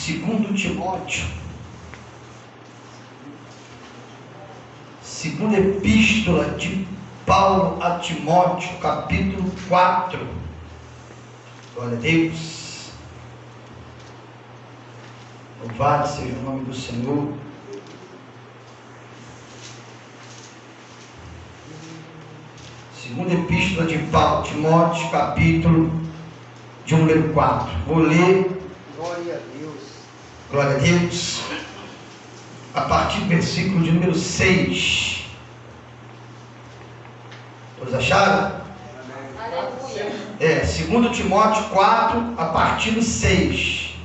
2 Timóteo, segunda epístola de Paulo a Timóteo, capítulo 4. Glória a Deus. Louvado seja o nome do Senhor. Segunda epístola de Paulo a Timóteo, capítulo de número 4. Vou ler. Glória a Deus. Glória a Deus. A partir do versículo de número 6. Todos acharam? Aleluia. 2 Timóteo 4, a partir do 6.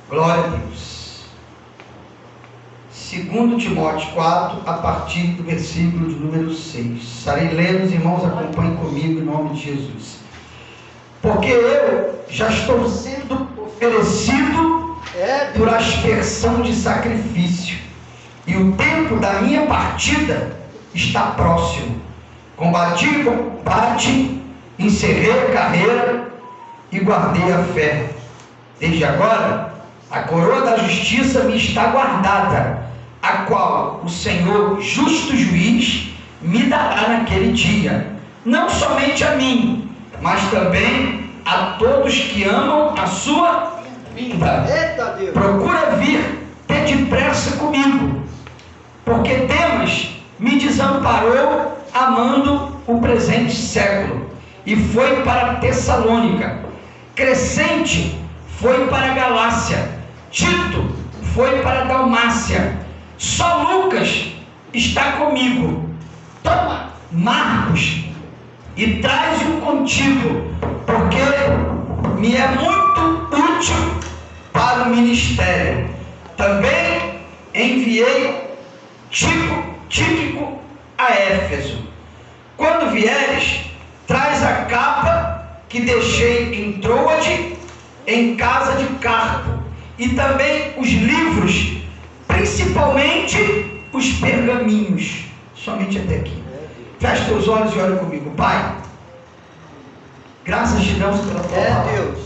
Glória a Deus. 2 Timóteo 4, a partir do versículo de número 6. Estarei lendo, os irmãos acompanhem comigo em nome de Jesus. Porque eu já estou sendo oferecido por aspersão de sacrifício, e o tempo da minha partida está próximo. Combati o combate, encerrei a carreira e guardei a fé. Desde agora, a coroa da justiça me está guardada, a qual o Senhor, justo juiz, me dará naquele dia, não somente a mim, mas também a todos que amam a sua vinda. Eita Deus. Procura vir ter depressa comigo, porque Demas me desamparou amando o presente século, e foi para Tessalônica. Crescente foi para Galácia, Tito foi para Dalmácia, só Lucas está comigo. Toma Marcos e traz-o contigo, porque me é muito útil para o ministério. Também enviei Tíquico a Éfeso. Quando vieres, traz a capa que deixei em Troade, em casa de Carpo, e também os livros, principalmente os pergaminhos. Somente até aqui. Feche teus olhos e olha comigo. Pai, graças te damos pela tua palavra. Deus.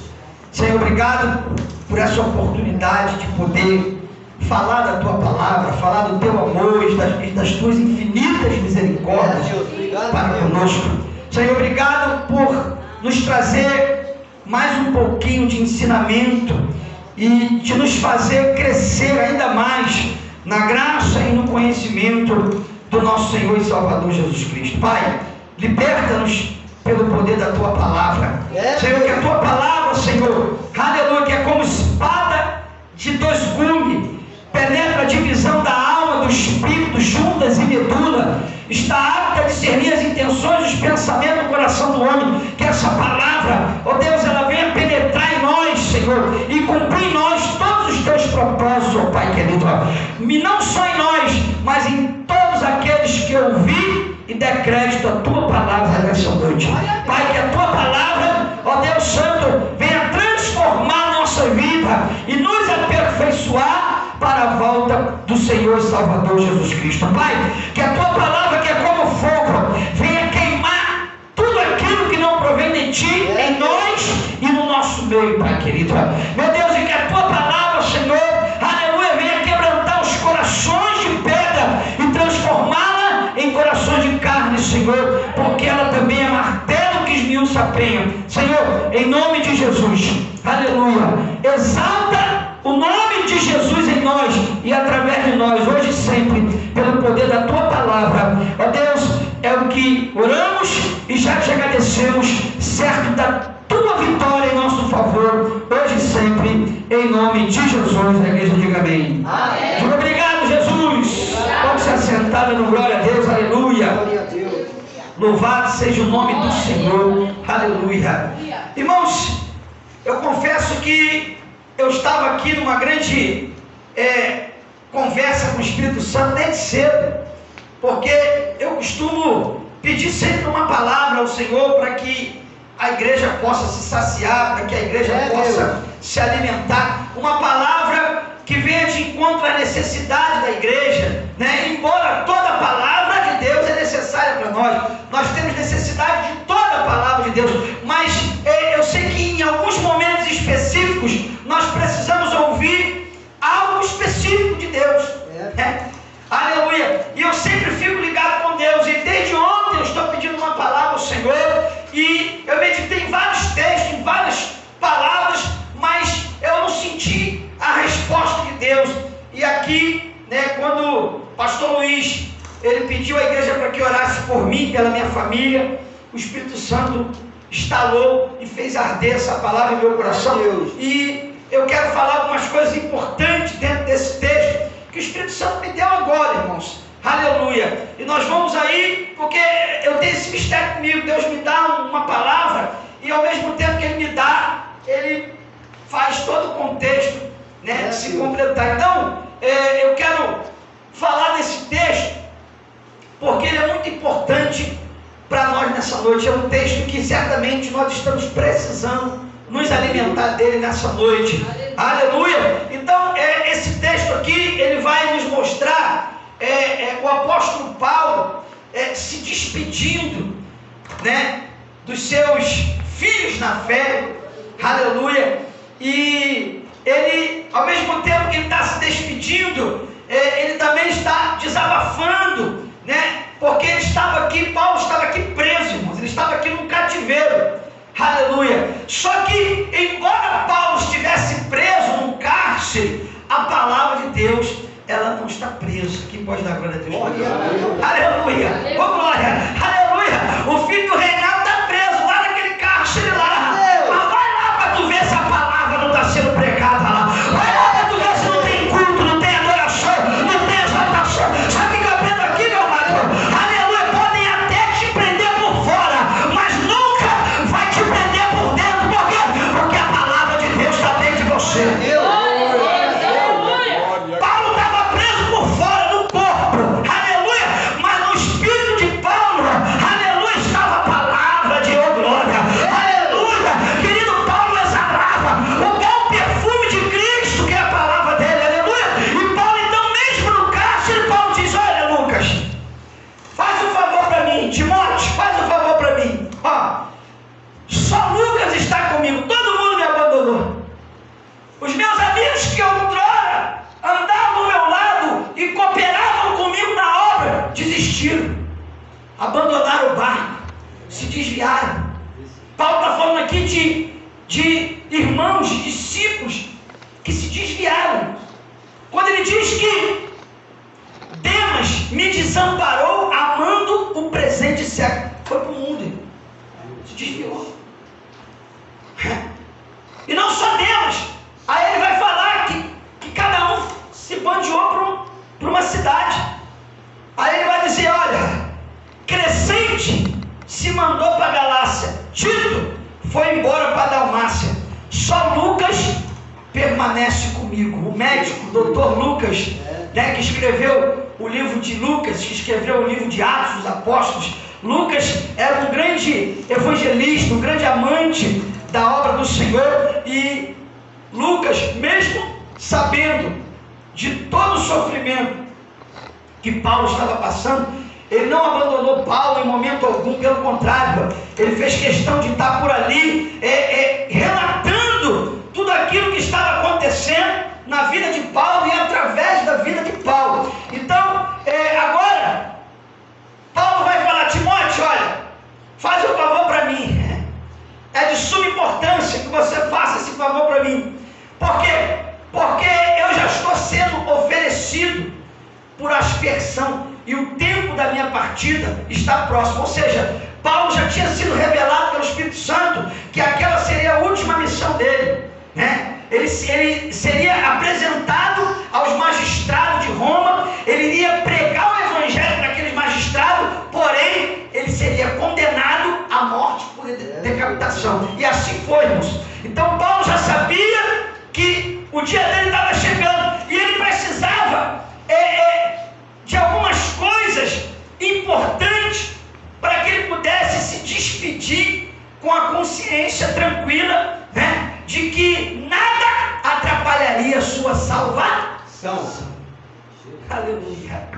Senhor, obrigado por essa oportunidade de poder falar da tua palavra, falar do teu amor e das tuas infinitas misericórdias para conosco. Senhor, obrigado por nos trazer mais um pouquinho de ensinamento e de nos fazer crescer ainda mais na graça e no conhecimento do nosso Senhor e Salvador Jesus Cristo. Pai, liberta-nos pelo poder da tua palavra. Senhor, que a tua palavra, Senhor, aleluia, que é como espada de dois gumes, penetra a divisão da alma, do espírito, juntas e medula, está apta a discernir as intenções, os pensamentos do coração do homem. Que essa palavra, ó Deus, ela venha penetrar em nós, Senhor, e cumprir em nós todos os teus propósitos, ó Pai querido, e não só em nós, mas em todos aqueles que ouvir e der crédito à tua palavra nessa noite. Pai, que a tua palavra, ó Deus Santo, venha transformar a nossa vida e nos aperfeiçoar para a volta do Senhor e Salvador Jesus Cristo. Pai, que a tua palavra, que é como fogo, venha queimar tudo aquilo que não provém de ti em nós e no nosso meio, Pai querido. Meu Deus, e que a tua palavra, Senhor, aleluia, venha quebrantar os corações de pedra e transformá-la em corações de carne, Senhor, porque ela também é martelo que esmiuça a penha. Senhor, em nome de Jesus, aleluia, exalta o nome de Jesus em nós e através de nós, hoje e sempre, pelo poder da tua palavra. Ó Deus, é o que oramos e já te agradecemos, certo da tua vitória em nosso favor, hoje e sempre, em nome de Jesus. A igreja diga amém. Amém. Muito obrigado, Jesus. Pode se assentar no glória a Deus, aleluia. Glória a Deus. Louvado seja o nome do Senhor, aleluia. Irmãos, eu confesso que eu estava aqui numa grande conversa com o Espírito Santo desde cedo, porque eu costumo pedir sempre uma palavra ao Senhor para que a igreja possa se saciar, para que a igreja possa se alimentar, uma palavra que venha de encontro à necessidade da igreja, né? Embora toda a palavra de Deus é necessária para nós temos necessidade de toda a palavra de Deus, mas eu sei que em alguns momentos específicos nós precisamos aqui, né, quando o pastor Luiz, ele pediu à igreja para que orasse por mim, pela minha família, o Espírito Santo estalou e fez arder essa palavra em meu coração. E eu quero falar algumas coisas importantes dentro desse texto, que o Espírito Santo me deu agora, irmãos. Aleluia. E nós vamos aí, porque eu tenho esse mistério comigo. Deus me dá uma palavra e ao mesmo tempo que Ele me dá, Ele faz todo o contexto, né, se completar. Então, eu quero falar desse texto, porque ele é muito importante para nós nessa noite. É um texto que certamente nós estamos precisando nos alimentar dele nessa noite. Aleluia. Então, esse texto aqui, ele vai nos mostrar o apóstolo Paulo se despedindo, né, dos seus filhos na fé. Aleluia. E ele, ao mesmo tempo que ele está se despedindo, ele também está desabafando, né, porque ele estava aqui, Paulo estava aqui preso, irmãos, ele estava aqui no cativeiro. Aleluia. Só que, embora Paulo estivesse preso num cárcere, a palavra de Deus, ela não está presa. Quem pode dar glória a Deus? Aleluia. Oh, glória. Aleluia. O filho do Reinaldo está preso lá naquele cárcere lá. Mas vai lá para tu ver se a palavra não está sendo pregada lá. Vai lá para tu ver se não tem culto, não tem adoração, não tem exaltação. Sabe o que eu aprendo aqui, meu marido? Aleluia. Podem até te prender por fora, mas nunca vai te prender por dentro. Por quê? Porque a palavra de Deus está dentro de você. Os meus amigos que outrora andavam ao meu lado e cooperavam comigo na obra, desistiram, abandonaram o barco, se desviaram. Paulo está falando aqui de irmãos, de discípulos que se desviaram. Quando ele diz que Demas me desamparou amando o presente século, foi para o mundo, se desviou. E não só Demas. Aí ele vai falar que cada um se bandeou para uma cidade. Aí ele vai dizer, olha, Crescente se mandou para a Galácia, Tito foi embora para a Dalmácia, só Lucas permanece comigo. O médico, o doutor Lucas, né, que escreveu o livro de Lucas, que escreveu o livro de Atos dos Apóstolos. Lucas era um grande evangelista, um grande amante da obra do Senhor. E Lucas, mesmo sabendo de todo o sofrimento que Paulo estava passando, ele não abandonou Paulo em momento algum, pelo contrário, ele fez questão de estar por ali, relatando tudo aquilo que estava acontecendo na vida de Paulo e através da vida de Paulo. Então, agora, Paulo vai falar, Timóteo, olha, faz um favor para mim, é de suma importância que você faça esse favor para mim. Por quê? Porque eu já estou sendo oferecido por aspersão e o tempo da minha partida está próximo. Ou seja, Paulo já tinha sido revelado pelo Espírito Santo que aquela seria a última missão dele, né? Ele seria apresentado aos magistrados de Roma, ele iria pregar o evangelho para aqueles magistrados, porém ele seria condenado à morte por decapitação. E assim foi, irmãos. Então Paulo já sabia que o dia dele estava chegando e ele precisava de algumas coisas importantes para que ele pudesse se despedir com a consciência tranquila, né, de que nada atrapalharia a sua salvação. Aleluia.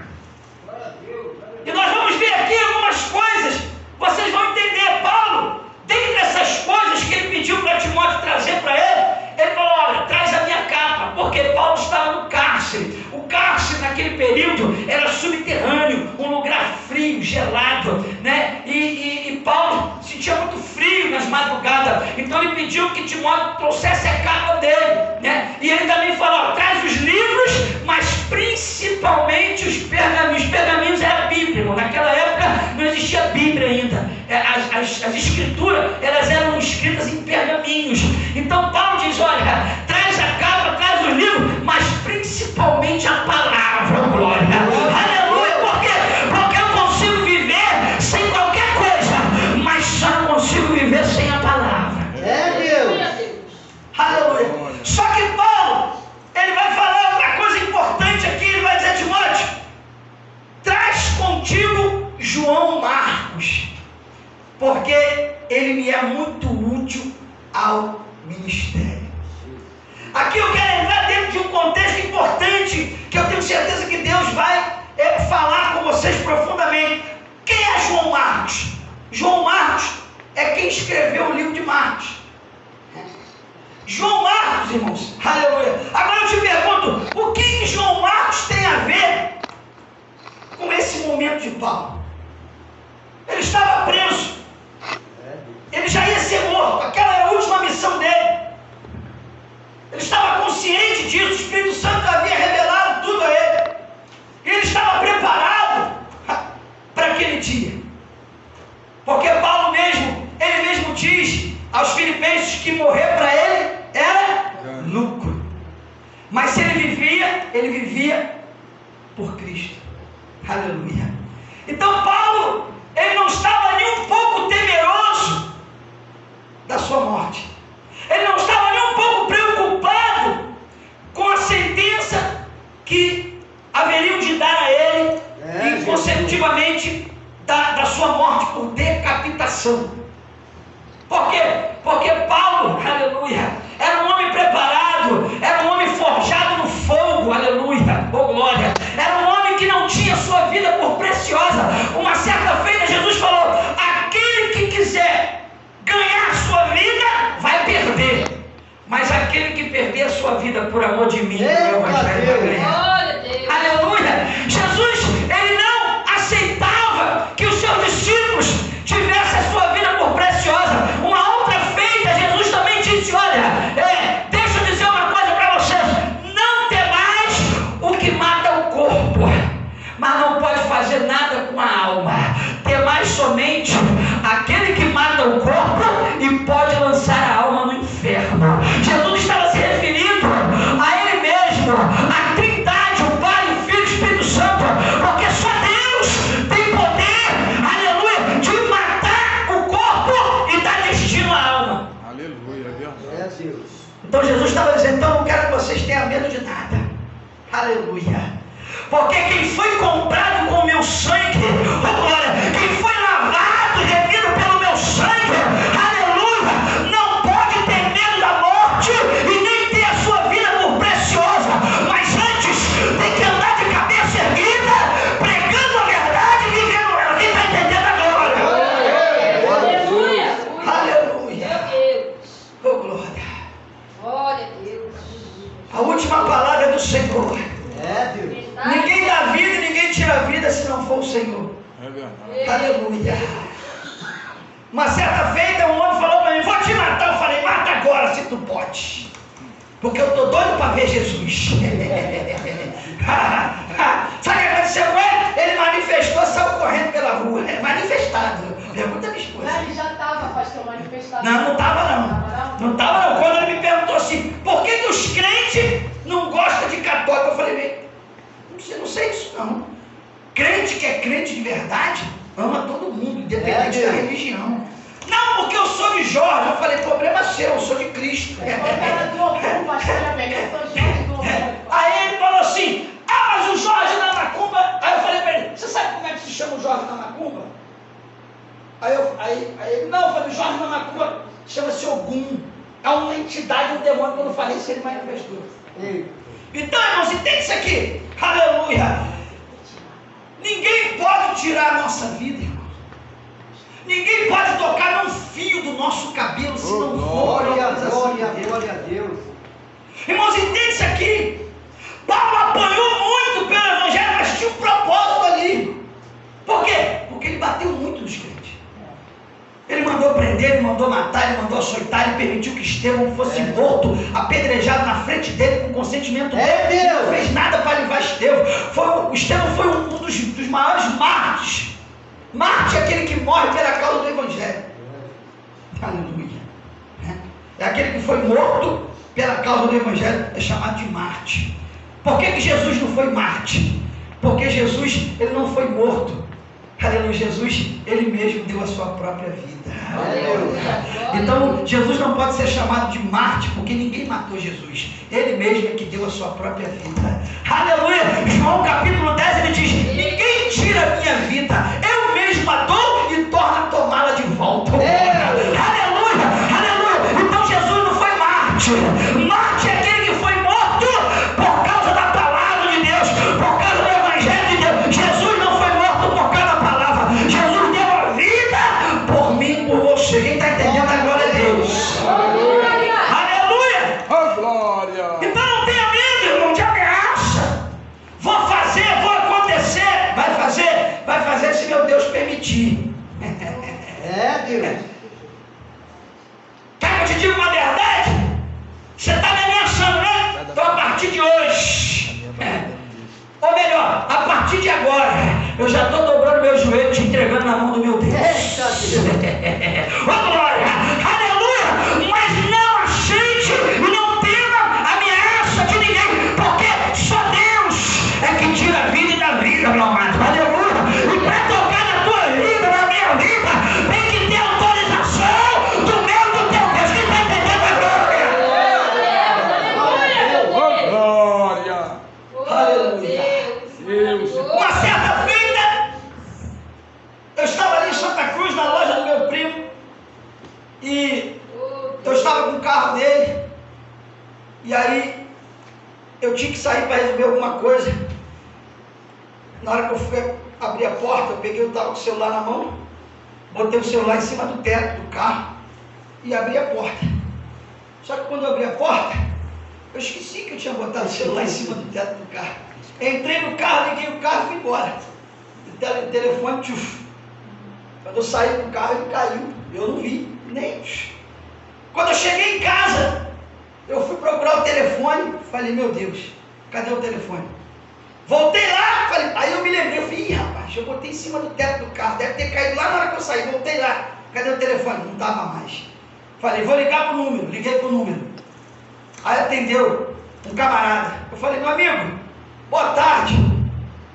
E nós vamos ver aqui algumas coisas, vocês vão entender. Paulo, dentre essas coisas que ele pediu para Timóteo trazer para ele falou, olha, traz a minha capa, porque Paulo estava no cárcere. O cárcere naquele período era subterrâneo, um lugar frio, gelado, né? E Paulo sentia muito frio nas madrugadas, então ele pediu que Timóteo trouxesse a capa dele, né? E ele também falou, traz os livros, mas principalmente as escrituras, elas eram escritas em pergaminhos. Então Paulo diz, olha, traz a capa, traz o livro, mas principalmente a palavra, glória. Aleluia, por quê? Porque eu consigo viver sem qualquer coisa, mas só não consigo viver sem a palavra. É Deus. Aleluia. Só que Paulo, ele vai falar outra coisa importante aqui, ele vai dizer, Timóteo, traz contigo João Marcos, porque ele me é muito útil ao ministério. Aqui eu quero entrar dentro de um contexto importante, que eu tenho certeza que Deus vai falar com vocês profundamente. Quem é João Marcos? João Marcos é quem escreveu o livro de Marcos. João Marcos, irmãos, aleluia. Agora eu te pergunto, o que João Marcos tem a ver com esse momento de Paulo? Ele estava preso, ele já ia ser morto, aquela era a última missão dele. Ele estava consciente disso, o Espírito Santo havia revelado tudo a ele. E ele estava preparado para aquele dia. Porque Paulo mesmo, ele mesmo diz aos filipenses que morrer para ele era lucro. Mas se ele vivia por Cristo. Aleluia. Então Paulo, ele não estava nem um pouco temeroso da sua morte. Ele não estava nem um pouco preocupado com a sentença que haveriam de dar a ele e consecutivamente da sua morte por decapitação. Por quê? Porque Paulo, aleluia, era um homem preparado, era um homem forjado no fogo, aleluia, oh glória. Era um homem que não tinha sua vida por preciosa. Uma certa feita Jesus falou, aquele que quiser ganhar sua vida, vai perder. Mas aquele que perder a sua vida por amor de mim, eu vai ganhar. Aleluia. Jesus, ele não aceitava que os seus discípulos tivessem a sua vida por preciosa. Uma outra feita, Jesus também disse, olha, deixa eu dizer uma coisa para vocês, não temais o que mata o corpo, mas não pode fazer nada com a alma. Temais somente aquele que mata o corpo e pode lançar a alma no inferno. Jesus estava se referindo a ele mesmo, a Trindade, o Pai, o Filho e o Espírito Santo, porque só Deus tem poder, aleluia, de matar o corpo e dar destino à alma. Aleluia, é Deus. Então Jesus estava dizendo, então não quero que vocês tenham medo de nada. Aleluia. Porque quem foi comprado com o meu sangue, oh glória, quem foi lavado e remido pelo meu sangue, aleluia, não pode ter medo da morte e nem ter a sua vida por preciosa, mas antes tem que andar de cabeça erguida, pregando a verdade e vivendo ela. Quem está entendendo agora? Aleluia. Aleluia. Oh glória. Glória a Deus. A última palavra do Senhor. É Deus. Ninguém dá vida e ninguém tira a vida se não for o Senhor. É verdade. Aleluia. Uma certa feita um homem falou para mim, vou te matar. Eu falei, mata agora se tu pode, porque eu estou doido para ver Jesus. Sabe o que aconteceu com ele? Ele manifestou, saiu correndo pela rua. Manifestado. Pergunta a minha esposa. Ele já estava, pastor, manifestado. Não estava não. Não estava não. Quando ele me perguntou assim, por que os crentes não gostam de católico? Eu falei, não sei disso não. Crente que é crente de verdade, ama todo mundo, independente da religião. Não, porque eu sou de Jorge. Eu falei, problema seu, eu sou de Cristo. Aí ele falou assim, mas o Jorge da Macumba. Aí eu falei para ele, você sabe como é que se chama o Jorge da Macumba? Aí ele, não, eu falei, o Jorge da Macumba chama-se Ogum. É uma entidade, um demônio, que eu não falei se ele manifestou. Então, irmãos, entende isso aqui? Aleluia. Ninguém pode tirar a nossa vida, irmão. Ninguém pode tocar num fio do nosso cabelo se não for. Glória a Deus. Irmãos, entende isso aqui? Paulo apanhou muito pelo Evangelho, mas tinha um propósito ali. Por quê? Porque ele bateu muito nos crentes. Ele mandou prender, ele mandou matar, ele mandou açoitar, ele permitiu que Estevão fosse morto, apedrejado na frente dele com consentimento dele. Ele não fez nada para livrar Estevão. Estevão foi um dos maiores mártires Marte é aquele que morre pela causa do Evangelho. Aleluia. É aquele que foi morto pela causa do Evangelho, é chamado de Marte. Por que Jesus não foi Marte? Porque Jesus, ele não foi morto. Aleluia, Jesus, ele mesmo deu a sua própria vida. Aleluia. Então, Jesus não pode ser chamado de Marte, porque ninguém matou Jesus. Ele mesmo é que deu a sua própria vida. Aleluia. João capítulo 10, ele diz: ninguém tira a minha vida, eu mesmo a dou e torno a tomá-la de volta. Aleluia, aleluia. Então Jesus não foi Marte. Marte é aquele que foi morto por causa da palavra de Deus, por causa do Evangelho de Deus. Jesus não foi morto por causa da palavra. Jesus deu a vida por mim, por você. Quem está entendendo a glória a Deus? Aleluia. Aleluia. Oh, glória. Então não tenha medo, irmão, de ameaça. Vou fazer, vou acontecer. Vai fazer se meu Deus permitir. Deus. Quer que eu te diga uma verdade? Você está me ameaçando, né? Então a partir de hoje, ou melhor, a partir de agora, eu já estou dobrando meu joelho, te entregando na mão do meu Deus. Oh, glória! Aleluia! Mas não aceite e não tema ameaça de ninguém, porque só Deus é que tira a vida e dá vida, meu amado. Aleluia! E para tocar na tua vida, na minha vida, tem que ter autorização do meu, do teu Deus. Quem está entendendo a glória? Glória. Aleluia. Deus. Uma certa feita, eu estava ali em Santa Cruz, na loja do meu primo, e eu estava com o carro dele, e aí eu tinha que sair para resolver alguma coisa. Na hora que eu fui abrir a porta, eu peguei, eu estava com o celular na mão, botei o celular em cima do teto do carro e abri a porta. Só que quando eu abri a porta, eu esqueci que eu tinha botado o celular em cima do teto do carro. Entrei no carro, liguei o carro e fui embora. O telefone, tchuf. Quando eu saí do carro, ele caiu. Eu não vi, nem. Quando eu cheguei em casa, eu fui procurar o telefone. Falei, meu Deus, cadê o telefone? Voltei lá, falei, aí eu me lembrei. Eu falei, ih, rapaz, eu botei em cima do teto do carro. Deve ter caído lá na hora que eu saí. Voltei lá, cadê o telefone? Não estava mais. Falei, vou ligar pro número. Liguei pro número. Aí atendeu um camarada. Eu falei, meu amigo, boa tarde.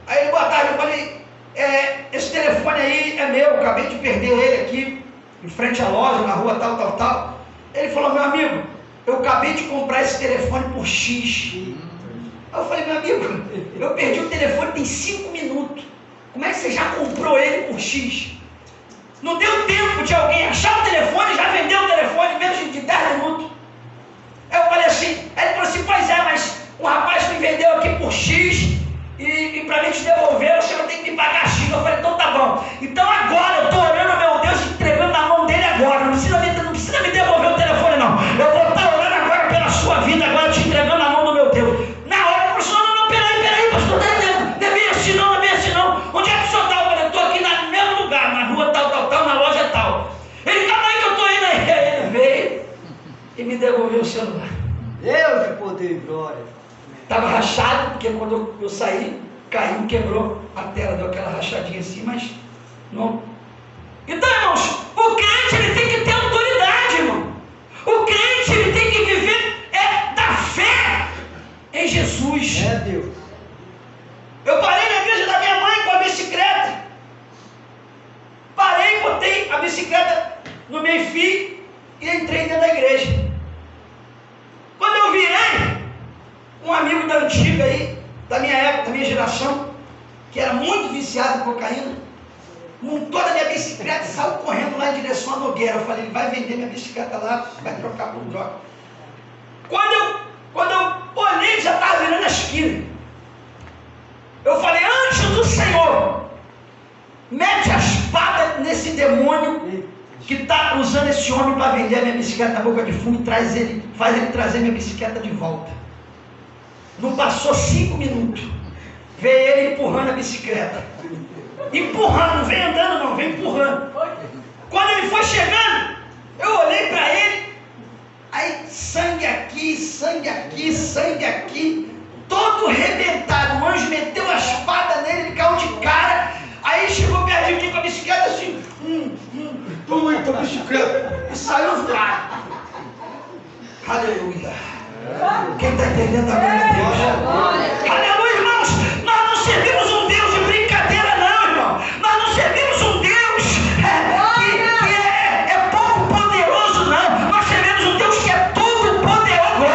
Aí ele, boa tarde. Eu falei, esse telefone aí é meu, acabei de perder ele aqui em frente à loja, na rua tal. Ele falou, meu amigo, eu acabei de comprar esse telefone por X. Aí eu falei, meu amigo, eu perdi o telefone tem 5 minutos. Como é que você já comprou ele por X? Não deu tempo de alguém achar o telefone, já vendeu o telefone em menos de 10 minutos. Aí eu falei assim, aí ele falou assim, pois é, mas um rapaz me vendeu aqui por X e para mim te devolver, o senhor tem que me pagar X. Eu falei, então tá bom. Então agora eu estou orando, meu Deus, entregando na mão dele agora. Não precisa me devolver o telefone, não. Eu vou estar orando agora pela sua vida, agora te entregando na mão do meu Deus. Na hora eu falei, não, peraí, pastor, não é bem assim não. Onde é que o senhor está? Eu falei, eu estou aqui no mesmo lugar, na rua tal, na loja tal. Ele, calma aí que eu estou indo aí. Ele veio e me devolveu o celular. Deus de poder e glória. Estava rachado, porque quando eu saí, caiu, quebrou a tela, deu aquela rachadinha assim, mas não. Então, irmãos, o crente ele tem que ter autoridade, irmão. O crente ele tem que viver da fé em Jesus. Deus. Eu parei na igreja da minha mãe com a bicicleta. Parei, botei a bicicleta no meio fio e entrei dentro da igreja. Quando eu virei, um amigo da antiga aí, da minha época, da minha geração, que era muito viciado em cocaína, montou na minha bicicleta e saiu correndo lá em direção à Nogueira. Eu falei, ele vai vender minha bicicleta lá, vai trocar por droga. Quando eu olhei, já estava virando a esquina. Eu falei, anjo do Senhor, mete a espada nesse demônio que está usando esse homem para vender a minha bicicleta na boca de fumo e faz ele trazer minha bicicleta de volta. Não passou 5 minutos, veio ele empurrando a bicicleta. Empurrando, não vem andando não, vem empurrando. Quando ele foi chegando, eu olhei para ele, aí sangue aqui, todo arrebentado. O anjo meteu a espada nele, ele caiu de cara. Aí chegou perto de mim com a bicicleta. Vamos aí, tô bicicleta. E saiu voado. Aleluia. Quem está entendendo agora é Deus? Aleluia, irmãos. Nós não servimos um Deus de brincadeira, não, irmão. Nós não servimos um Deus que é pouco poderoso, não. Nós servimos um Deus que é todo poderoso.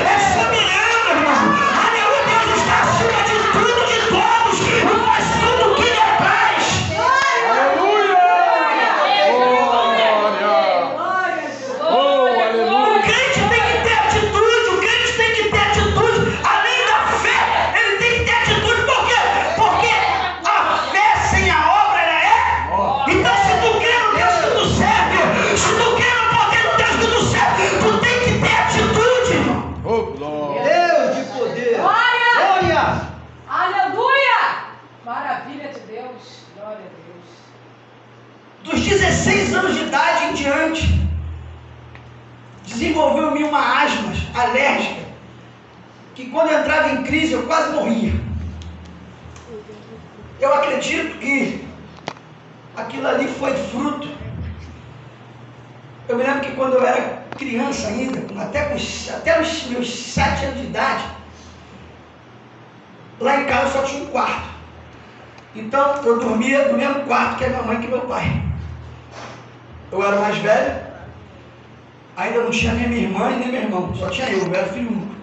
É soberano, irmão. Aleluia, Deus está acima de tudo, de todos. E faz tudo o que lhe apraz. Aleluia! Oh, aleluia! O crente tem que ter atitude, o crente tem que ter atitude, além da fé, ele tem que ter atitude, por quê? Porque a fé sem a obra, ela é. Então, se tu crê no Deus que tu serve, se tu crê no poder do Deus que tu serve, tu tem que ter atitude, irmão. Oh, glória! Deus de poder. Glória! Glória. Aleluia! Maravilha de Deus. Glória a Deus. Dos 16 anos de idade em diante, desenvolveu em mim uma asma alérgica, que quando eu entrava em crise eu quase morria. Eu acredito que aquilo ali foi fruto. Eu me lembro que quando eu era criança ainda, até os meus 7 anos de idade, lá em casa só tinha um quarto. Então eu dormia no mesmo quarto que a minha mãe e que meu pai. Eu era o mais velho, ainda não tinha nem minha irmã e nem meu irmão, só tinha eu era filho único.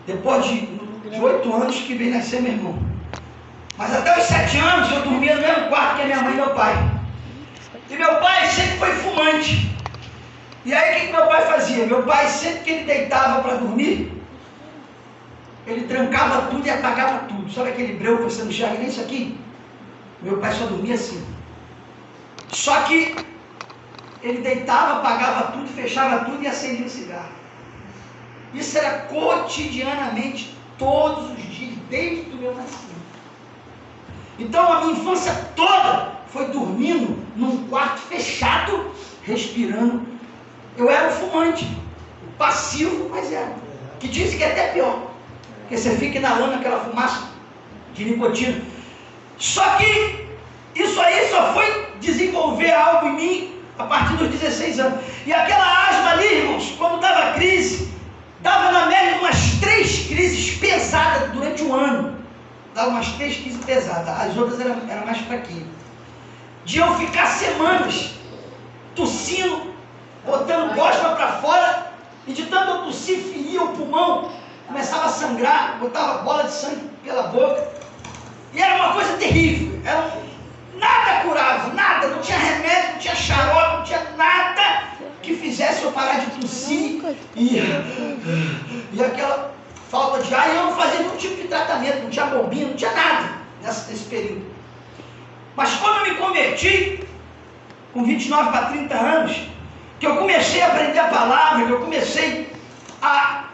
Depois de 8 anos que veio nascer meu irmão. Mas até os 7 anos eu dormia no mesmo quarto que a minha mãe e meu pai. E meu pai sempre foi fumante. E aí o que meu pai fazia? Meu pai, sempre que ele deitava para dormir, ele trancava tudo e apagava tudo. Sabe aquele breu que você não enxerga nem isso aqui? Meu pai só dormia assim. Só que ele deitava, apagava tudo, fechava tudo e acendia um cigarro. Isso era cotidianamente, todos os dias, desde o meu nascimento. Então a minha infância toda foi dormindo num quarto fechado, respirando. Eu era um fumante, passivo, mas era. Que dizem que é até pior, porque você fica inalando aquela fumaça de nicotina. Só que isso aí só foi desenvolver algo em mim a partir dos 16 anos. E aquela asma ali, irmãos, quando dava crise, dava na média umas 3 crises pesadas durante um ano. Dava umas 3 crises pesadas, as outras eram mais fraquinhas. De eu ficar semanas tossindo, botando gosma para fora, e de tanto eu tossir, feria o pulmão, começava a sangrar, botava bola de sangue pela boca. E era uma coisa terrível, nada curava, nada, não tinha remédio, não tinha xarope, não tinha nada que fizesse eu parar de tossir e aquela falta de ar. E eu não fazia nenhum tipo de tratamento, não tinha bombinha, não tinha nada nesse período. Mas quando eu me converti, com 29 para 30 anos, que eu comecei a aprender a palavra, que eu comecei a,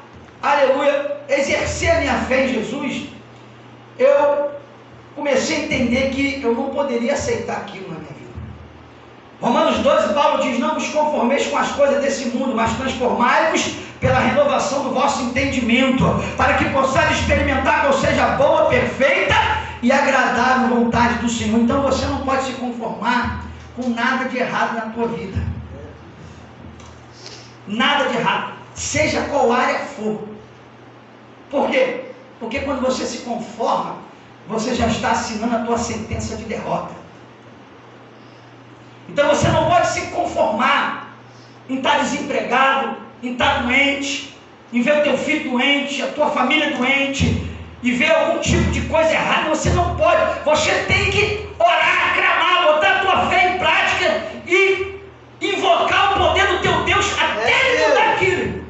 aleluia, exercer a minha fé em Jesus, eu comecei a entender que eu não poderia aceitar aquilo na minha vida. Romanos 12, Paulo diz: não vos conformeis com as coisas desse mundo, mas transformai-vos pela renovação do vosso entendimento, para que possais experimentar qual seja a boa, perfeita e agradável vontade do Senhor. Então você não pode se conformar com nada de errado na tua vida. Nada de errado, seja qual área for. Por quê? Porque quando você se conforma, você já está assinando a tua sentença de derrota. Então você não pode se conformar em estar desempregado, em estar doente, em ver o teu filho doente, a tua família doente, e ver algum tipo de coisa errada. Você não pode. Você tem que orar, clamar, botar a tua fé em prática e invocar o poder do teu Deus até ele mudar aquilo.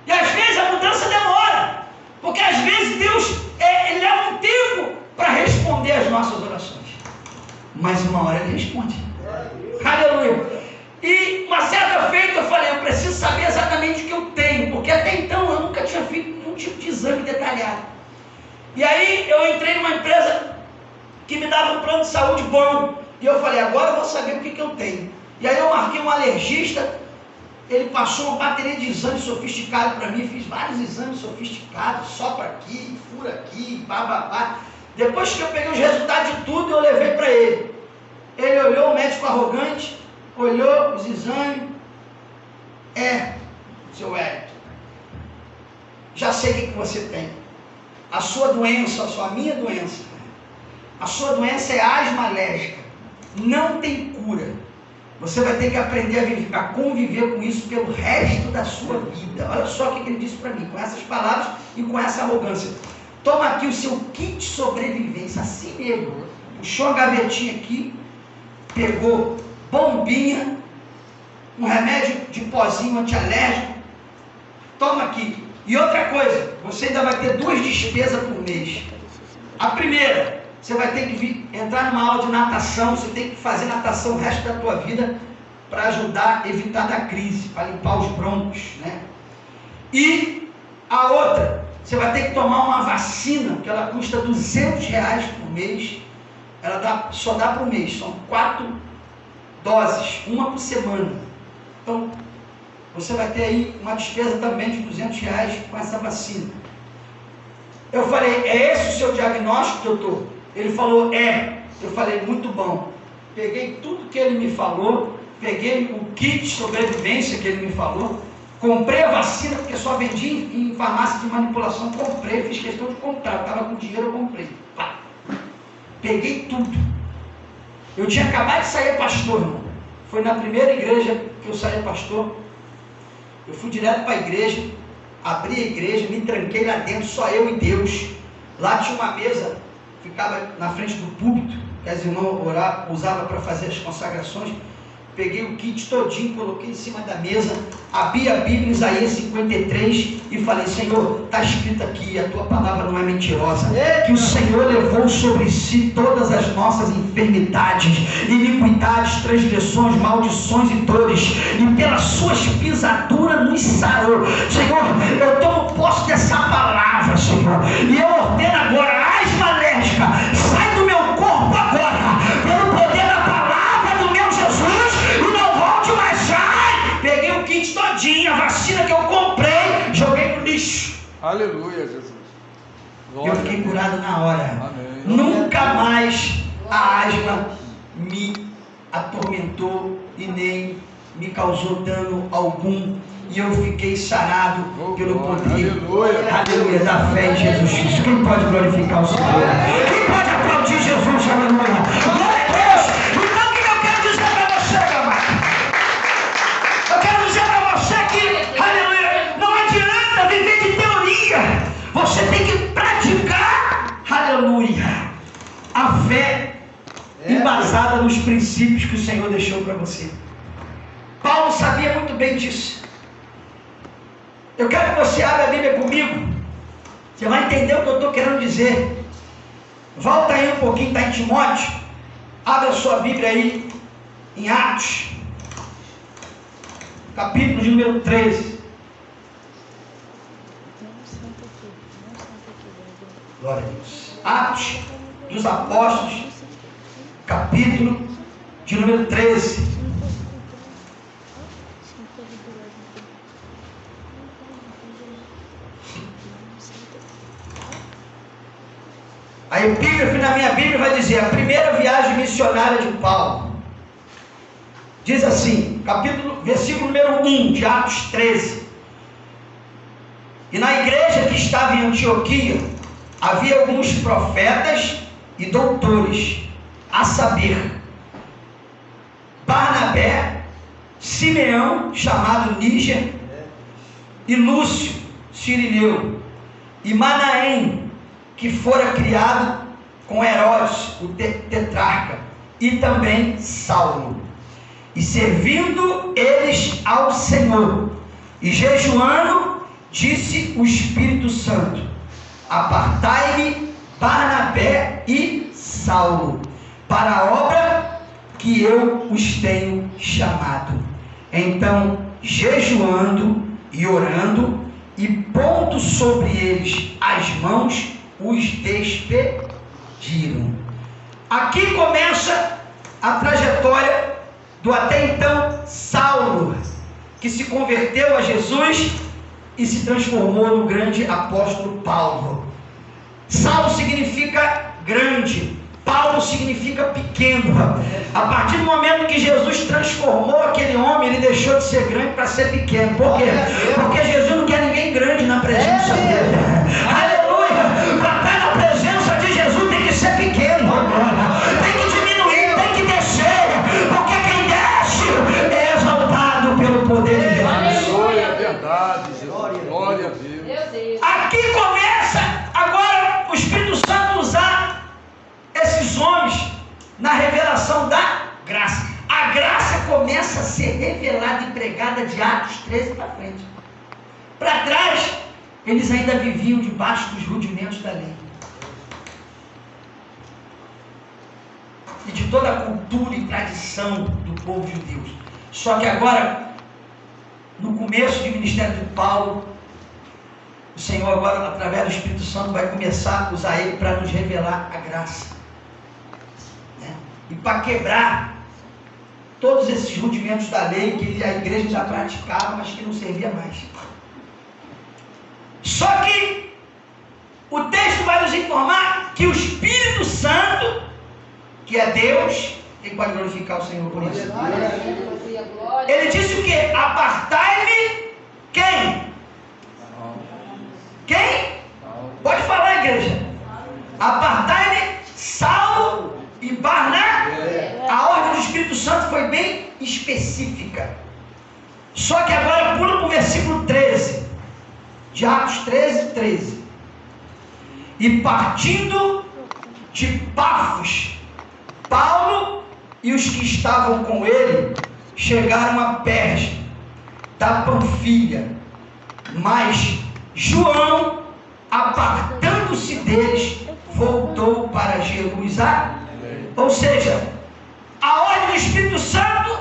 E às vezes a mudança demora, porque às vezes Deus ele leva um tempo para responder às nossas orações, mas uma hora ele responde. Aleluia. E uma certa feita eu falei: eu preciso saber exatamente o que eu tenho, porque até então eu nunca tinha feito nenhum tipo de exame detalhado. E aí eu entrei numa empresa que me dava um plano de saúde bom, e eu falei: agora eu vou saber o que eu tenho. E aí eu marquei um alergista. Ele passou uma bateria de exames sofisticados para mim, fiz vários exames sofisticados, sopra aqui, fura aqui, bababá. Depois que eu peguei os resultados de tudo, eu levei para ele. Ele olhou, o médico arrogante, olhou os exames. Seu Wellington, já sei o que você tem. A sua doença, a minha doença, a sua doença é asma alérgica. Não tem cura. Você vai ter que aprender a conviver com isso pelo resto da sua vida. Olha só o que ele disse para mim, com essas palavras e com essa arrogância. Toma aqui o seu kit sobrevivência, assim mesmo. Puxou a gavetinha aqui, pegou bombinha, um remédio de pozinho antialérgico. Toma aqui. E outra coisa, você ainda vai ter 2 despesas por mês. A primeira, você vai ter que entrar numa aula de natação, você tem que fazer natação o resto da tua vida para ajudar a evitar da crise, para limpar os broncos, né? E a outra, você vai ter que tomar uma vacina, que ela custa R$200 por mês. Ela só dá por mês, são 4 doses, uma por semana. Então, você vai ter aí uma despesa também de R$200 com essa vacina. Eu falei, é esse o seu diagnóstico, doutor? Ele falou, é. Eu falei, muito bom. Peguei tudo que ele me falou, peguei o kit de sobrevivência que ele me falou, comprei a vacina, porque só vendia em farmácia de manipulação, comprei, fiz questão de comprar, eu estava com dinheiro, eu comprei. Pá. Peguei tudo. Eu tinha acabado de sair pastor, irmão. Foi na primeira igreja que eu saí pastor. Eu fui direto para a igreja, abri a igreja, me tranquei lá dentro, só eu e Deus. Lá tinha uma mesa, ficava na frente do púlpito, que as irmãs usavam para fazer as consagrações. Peguei o kit todinho, coloquei em cima da mesa, abri a Bíblia, Isaías 53, e falei, Senhor, está escrito aqui, a tua palavra não é mentirosa, que o Senhor levou sobre si todas as nossas enfermidades, iniquidades, transgressões, maldições e dores, e pelas suas pisaduras nos sarou. Senhor, eu tomo posse dessa palavra, Senhor, e eu ordeno agora, asma alérgica, sai do meu corpo agora, pelo poder da palavra do meu Jesus, e não volte mais, sai! Peguei o kit todinho, a vacina que eu comprei, joguei no lixo. Aleluia, Jesus. Eu fiquei curado na hora. Amém. Nunca mais a asma me atormentou e nem me causou dano algum. E eu fiquei sarado pelo poder, aleluia, da fé em Jesus Cristo. Quem pode glorificar o Senhor? Quem pode aplaudir Jesus? Aleluia. Glória a Deus. Então o que eu quero dizer para você, meu amado? Eu quero dizer para você que, aleluia, não adianta viver de teoria. Você tem que praticar, aleluia, a fé embasada nos princípios que o Senhor deixou para você. Paulo sabia muito bem disso. Eu quero que você abra a Bíblia comigo. Você vai entender o que eu estou querendo dizer. Volta aí um pouquinho, está em Timóteo. Abra a sua Bíblia aí em Atos, capítulo de número 13. Glória a Deus. Atos dos Apóstolos, capítulo de número 13. A epígrafe na minha Bíblia vai dizer, a primeira viagem missionária de Paulo. Diz assim, versículo número 1 de Atos 13. E na igreja que estava em Antioquia, havia alguns profetas e doutores, a saber, Barnabé, Simeão, chamado Níger, e Lúcio, Cirineu, e Manaém, que fora criado com Herodes, o tetrarca, e também Saulo. E servindo eles ao Senhor, e jejuando, disse o Espírito Santo, apartai-me Barnabé e Saulo, para a obra que eu os tenho chamado. Então, jejuando e orando, e pondo sobre eles as mãos, os despediram. Aqui começa a trajetória do até então Saulo, que se converteu a Jesus e se transformou no grande apóstolo Paulo. Saulo significa grande. Paulo significa pequeno. A partir do momento que Jesus transformou aquele homem, ele deixou de ser grande para ser pequeno. Por quê? Porque Jesus não quer ninguém grande na presença dele. Aleluia! Para estar na presença de Jesus tem que ser pequeno. Tem que diminuir, tem que descer. Porque quem desce é exaltado pelo poder de Deus. Aleluia, é verdade, Jesus. Glória a Deus. Meu Deus. Aqui começa agora o Espírito Santo usar esses homens na revelação da graça. A graça começa a ser revelada e pregada de Atos 13 para frente. Para trás, eles ainda viviam debaixo dos rudimentos da lei. E de toda a cultura e tradição do povo judeu. Só que agora, no começo do ministério de Paulo, o Senhor agora, através do Espírito Santo, vai começar a usar ele para nos revelar a graça. E para quebrar todos esses rudimentos da lei que a igreja já praticava, mas que não servia mais. Só que o texto vai nos informar que o Espírito Santo, que é Deus, quem pode glorificar o Senhor por isso? Ele disse o quê? Apartai-me quem? Quem? Pode falar, igreja. Apartai-me Saulo e Barnabé. A ordem do Espírito Santo foi bem específica. Só que agora pula para o versículo 13 de Atos 13. E partindo de Pafos, Paulo e os que estavam com ele chegaram a Perge da Panfilha, mas João, apartando-se deles, voltou para Jerusalém. Ou seja, a ordem do Espírito Santo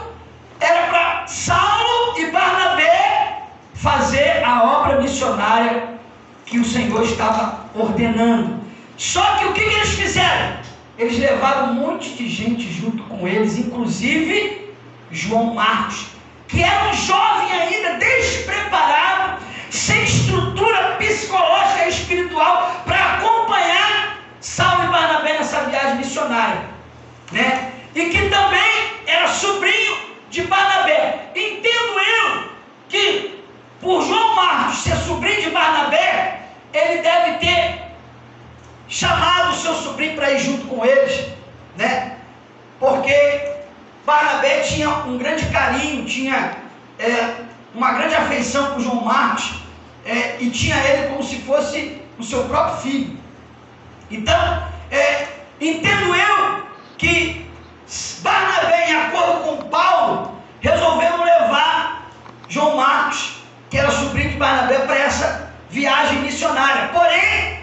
era para Saulo e Barnabé fazer a obra missionária que o Senhor estava ordenando. Só que o que eles fizeram? Eles levaram um monte de gente junto com eles, inclusive João Marcos, que era um jovem ainda, despreparado, sem estrutura psicológica e espiritual para acompanhar Saulo e Barnabé nessa viagem missionária, né? E que também era sobrinho de Barnabé. Entendo eu que por João Marcos ser sobrinho de Barnabé, ele deve ter chamado o seu sobrinho para ir junto com eles, né? Porque Barnabé tinha um grande carinho, tinha uma grande afeição por João Marcos, e tinha ele como se fosse o seu próprio filho. Então, entendo eu que Barnabé, em acordo com Paulo, resolveram levar João Marcos, que era sobrinho de Barnabé, para essa viagem missionária. Porém,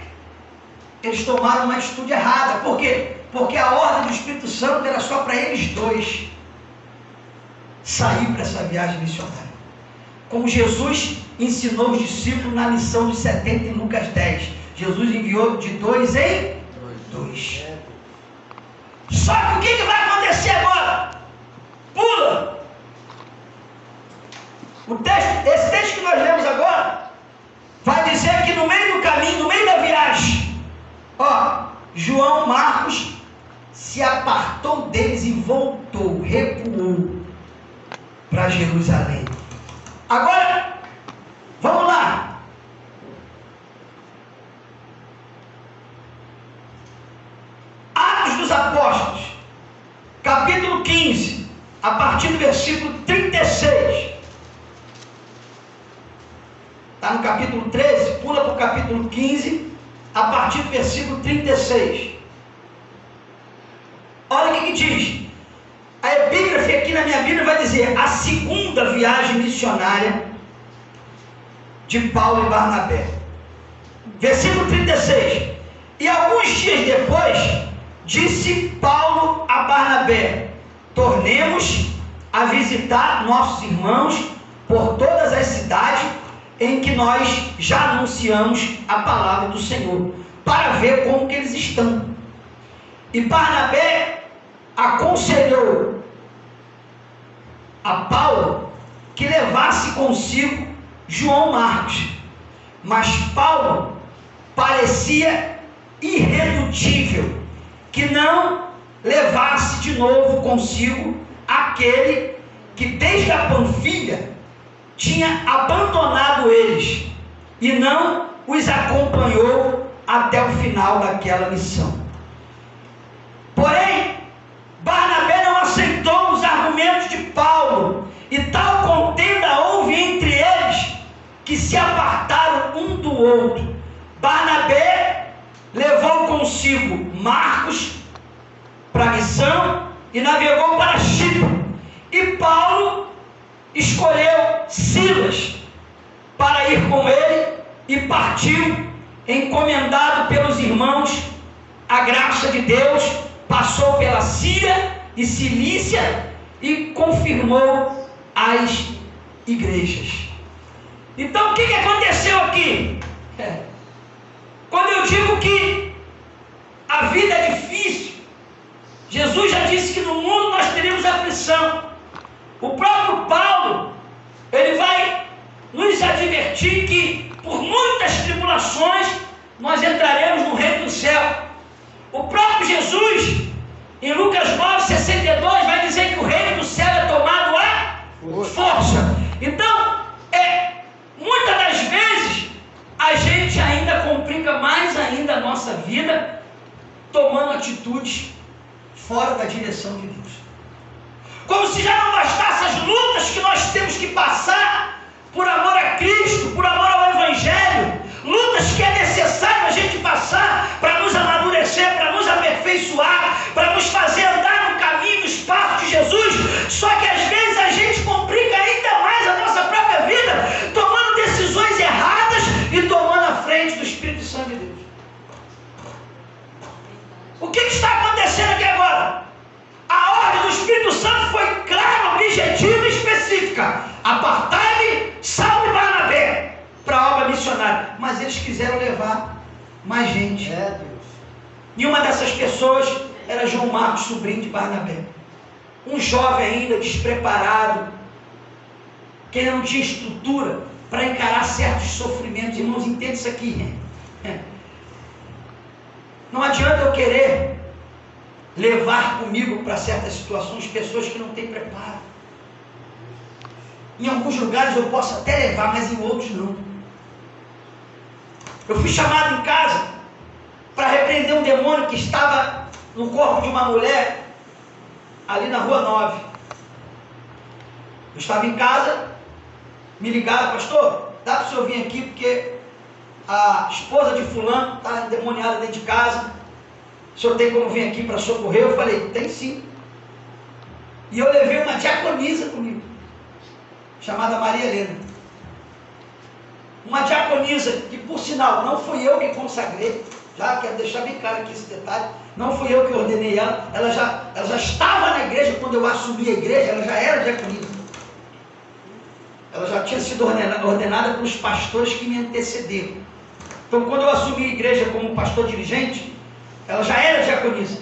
eles tomaram uma atitude errada. Por quê? Porque a ordem do Espírito Santo era só para eles dois sair para essa viagem missionária. Como Jesus ensinou os discípulos na lição dos 70 em Lucas 10. Jesus enviou de 2 em 2. Só que o que vai acontecer agora? Pula! Esse texto que nós lemos agora vai dizer que no meio do caminho, no meio da viagem, João Marcos se apartou deles e voltou, recuou para Jerusalém. Agora, vamos lá. Atos dos Apóstolos, capítulo 15, a partir do versículo 36. Está no capítulo 13, pula para o capítulo 15, a partir do versículo 36. Olha o que diz. A epígrafe aqui na minha Bíblia vai dizer: a segunda viagem missionária de Paulo e Barnabé. Versículo 36. E alguns dias depois, disse Paulo a Barnabé: tornemos a visitar nossos irmãos por todas as cidades em que nós já anunciamos a palavra do Senhor, para ver como que eles estão. E Barnabé aconselhou a Paulo que levasse consigo João Marcos, mas Paulo parecia irredutível que não levasse de novo consigo aquele que desde a Panfilha tinha abandonado eles e não os acompanhou até o final daquela missão. Porém, Barnabé não aceitou os argumentos de Paulo, e tal contenda houve entre eles, que se apartaram um do outro. Barnabé levou consigo Marcos para a missão e navegou para Chipre, e Paulo escolheu Silas para ir com ele, e partiu, encomendado pelos irmãos a graça de Deus, passou pela Síria e Cilícia e confirmou as igrejas. Então o que aconteceu aqui? Quando eu digo que a vida é difícil, Jesus já disse que no mundo nós teremos aflição. O próprio Paulo, ele vai nos advertir que por muitas tribulações nós entraremos no reino do céu. O próprio Jesus, em Lucas 9:62, vai dizer que o reino do céu é tomado à força. Então, muitas das vezes, a gente ainda complica mais ainda a nossa vida, tomando atitudes fora da direção de Deus. Como se já não bastasse as lutas que nós temos que passar por amor a Cristo, por amor ao Evangelho, lutas que é necessário a gente passar para nos amadurecer, para nos aperfeiçoar, para nos fazer andar no caminho, no espaço de Jesus. Só que às vezes a gente complica ainda mais a nossa própria vida, tomando decisões erradas e tomando a frente do Espírito Santo de Deus. O que está acontecendo aqui agora? A ordem do Espírito Santo foi clara, objetiva e específica: apartai-me, Saulo e Barnabé, para a obra missionária. Mas eles quiseram levar mais gente. Deus. E uma dessas pessoas era João Marcos, sobrinho de Barnabé. Um jovem ainda despreparado, que ainda não tinha estrutura para encarar certos sofrimentos. Irmãos, entenda isso aqui. Não adianta eu querer levar comigo para certas situações pessoas que não têm preparo. Em alguns lugares eu posso até levar, mas em outros não. Eu fui chamado em casa para repreender um demônio que estava no corpo de uma mulher ali na Rua 9. Eu estava em casa, me ligaram: pastor, dá para o senhor vir aqui porque a esposa de fulano está endemoniada dentro de casa, o senhor tem como vir aqui para socorrer? Eu falei: tem sim. E eu levei uma diaconisa comigo, chamada Maria Helena. Uma diaconisa que, por sinal, não fui eu que consagrei. Já quero deixar bem claro aqui esse detalhe: não fui eu que ordenei ela. Ela já estava na igreja quando eu assumi a igreja. Ela já era diaconisa. Ela já tinha sido ordenada pelos pastores que me antecederam. Então, quando eu assumi a igreja como pastor dirigente, ela já era diaconisa.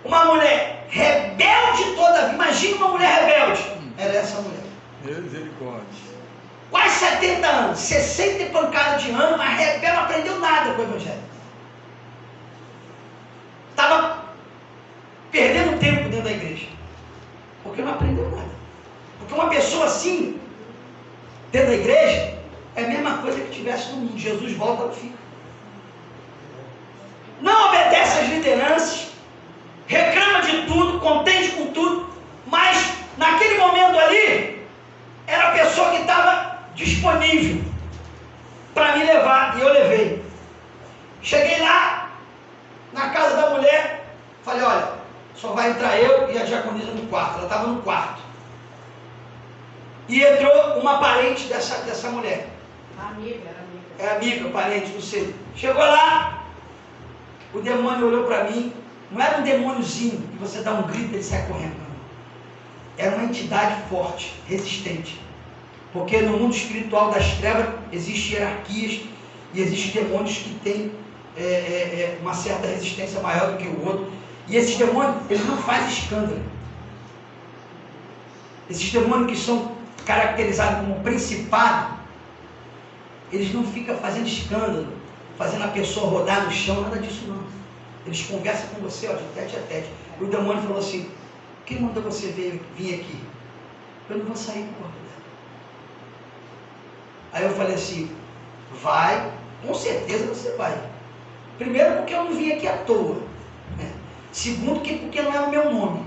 Uma mulher rebelde toda. Imagina uma mulher rebelde. Era essa mulher. Misericórdia. Quase 70 anos, 60 e pancada de ano, mas rebelde, não aprendeu nada com o Evangelho. Estava perdendo tempo dentro da igreja, porque não aprendeu nada. Porque uma pessoa assim, dentro da igreja, é a mesma coisa que tivesse no mundo. Jesus volta, ela fica. Não obedece às lideranças, reclama de tudo, contende com tudo, mas naquele momento ali, era a pessoa que estava disponível para me levar, e eu levei. Cheguei lá na casa da mulher, falei: olha, só vai entrar eu e a diaconisa no quarto. Ela estava no quarto, e entrou uma parente dessa mulher. Amiga. É amiga, parente, não sei. Chegou lá, o demônio olhou para mim. Não era um demôniozinho que você dá um grito e ele sai correndo, não. Era uma entidade forte, resistente. Porque no mundo espiritual das trevas existem hierarquias e existem demônios que têm uma certa resistência maior do que o outro. E esses demônios, eles não fazem escândalo. Esses demônios que são caracterizados como principado, eles não ficam fazendo escândalo, fazendo a pessoa rodar no chão, nada disso não. Eles conversam com você, ó, de tete a tete. E o demônio falou assim: quem mandou você vir aqui? Eu não vou sair do corpo dela. Aí eu falei assim: vai, com certeza você vai. Primeiro, porque eu não vim aqui à toa, né? Segundo, porque não é o meu nome,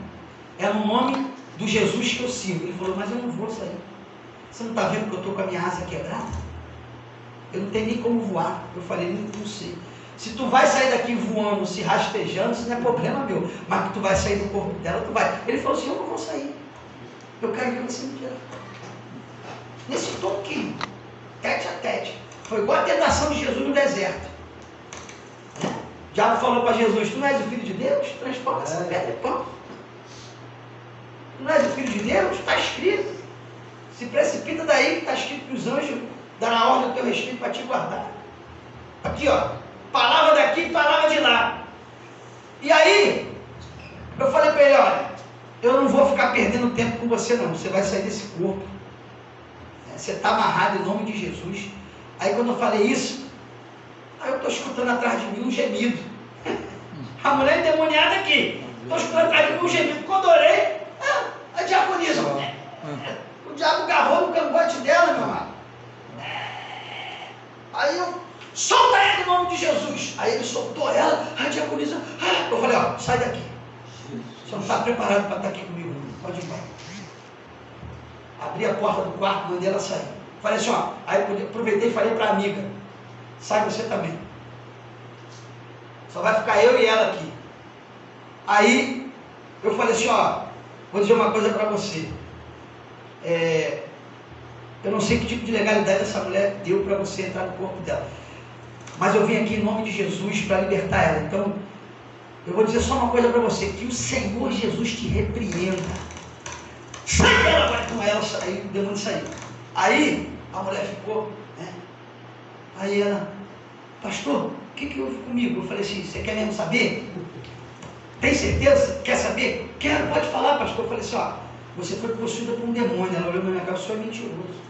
é o nome do Jesus que eu sigo. Ele falou: mas eu não vou sair. Você não está vendo que eu estou com a minha asa quebrada? Eu não tenho nem como voar. Eu falei: não sei. Se tu vai sair daqui voando, se rastejando, isso não é problema meu. Mas que tu vai sair do corpo dela, tu vai. Ele falou assim: eu não vou sair. Eu quero que você me tire. Nesse tom aqui, tete a tete. Foi igual a tentação de Jesus no deserto. O diabo falou para Jesus: tu não és o Filho de Deus? Transforma essa pedra em pão. Tu não és o Filho de Deus? Está escrito. Se precipita daí, que está escrito que os anjos darão ordem ao teu respeito para te guardar. Aqui, ó. Palavra daqui, palavra de lá. E aí, eu falei para ele: olha, eu não vou ficar perdendo tempo com você não. Você vai sair desse corpo. Você está amarrado em nome de Jesus. Aí quando eu falei isso, aí eu estou escutando atrás de mim um gemido. A mulher endemoniada aqui. Estou escutando atrás de mim um gemido. Quando eu olhei, a diaconisa. O diabo agarrou no cangote dela, meu amado. Aí eu: solta ela em nome de Jesus. Aí ele soltou ela, a diaconisa. Eu falei: ó, sai daqui. Você não está preparado para estar aqui comigo, não. Pode ir embora. Abri a porta do quarto, mandei ela sair. Falei assim: ó. Aí eu aproveitei e falei para a amiga: sai você também. Só vai ficar eu e ela aqui. Aí eu falei assim: ó, vou dizer uma coisa para você. Eu não sei que tipo de legalidade essa mulher deu para você entrar no corpo dela, mas eu vim aqui em nome de Jesus para libertar ela. Então, eu vou dizer só uma coisa para você: que o Senhor Jesus te repreenda. Sai dela agora. Com ela saiu, o demônio saiu. Aí a mulher ficou, né? Aí ela: pastor, o que houve comigo? Eu falei assim: você quer mesmo saber? Tem certeza? Quer saber? Quero, pode falar, pastor. Eu falei assim: ó, você foi possuída por um demônio. Ela olhou na minha cara: o senhor é mentiroso.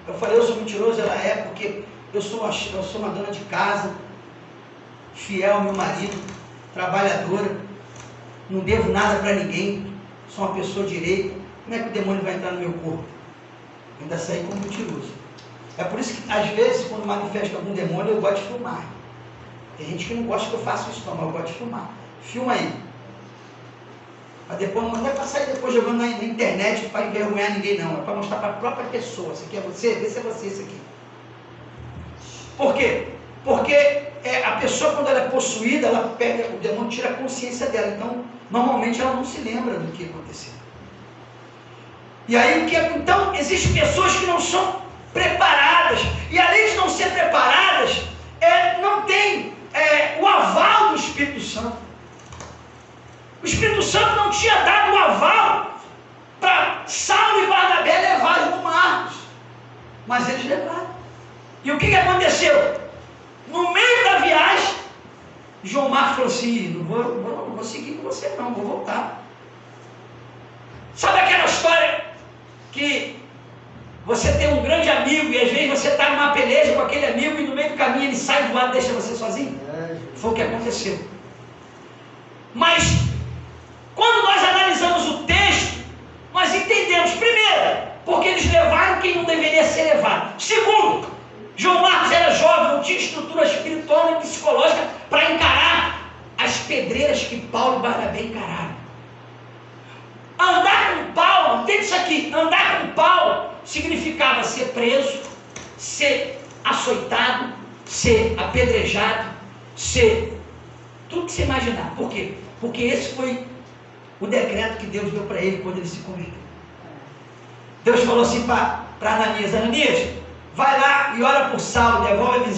Eu falei: eu sou mentiroso? Ela: é, porque eu sou uma dona de casa, fiel ao meu marido, trabalhadora, não devo nada para ninguém, sou uma pessoa direita. Como é que o demônio vai entrar no meu corpo? Ainda saí como mentiroso. É por isso que às vezes, quando manifesta algum demônio, eu gosto de filmar. Tem gente que não gosta que eu faça isso não, mas eu gosto de filmar. Filma aí. Mas depois não é para sair depois jogando na internet para envergonhar ninguém não. É para mostrar para a própria pessoa. Isso aqui é você? Vê se é você isso aqui. Por quê? Porque a pessoa, quando ela é possuída, ela pega, o demônio tira a consciência dela. Então, normalmente ela não se lembra do que aconteceu. E aí, então, existem pessoas que não são preparadas. E além de não ser preparadas, não tem o aval do Espírito Santo. O Espírito Santo não tinha dado o aval para Saulo e Barnabé levarem o Marcos. Mas eles levaram. E o que aconteceu? No meio da viagem, João Marcos falou assim: não vou seguir com você não, vou voltar. Sabe aquela história que você tem um grande amigo e às vezes você está numa peleja com aquele amigo e no meio do caminho ele sai voado e deixa você sozinho? Foi o que aconteceu. Mas quando nós analisamos o texto, nós entendemos, primeiro, porque eles levaram quem não deveria ser levado. Segundo, João Marcos era jovem, não tinha estrutura espiritual nem psicológica para encarar as pedreiras que Paulo e Barnabé encararam. Andar com Paulo, entende isso aqui, andar com Paulo significava ser preso, ser açoitado, ser apedrejado, ser tudo que você imaginar. Por quê? Porque esse foi o decreto que Deus deu para ele quando ele se converteu. Deus falou assim para Ananias: Ananias, vai lá e ora por Saulo, devolve a visão.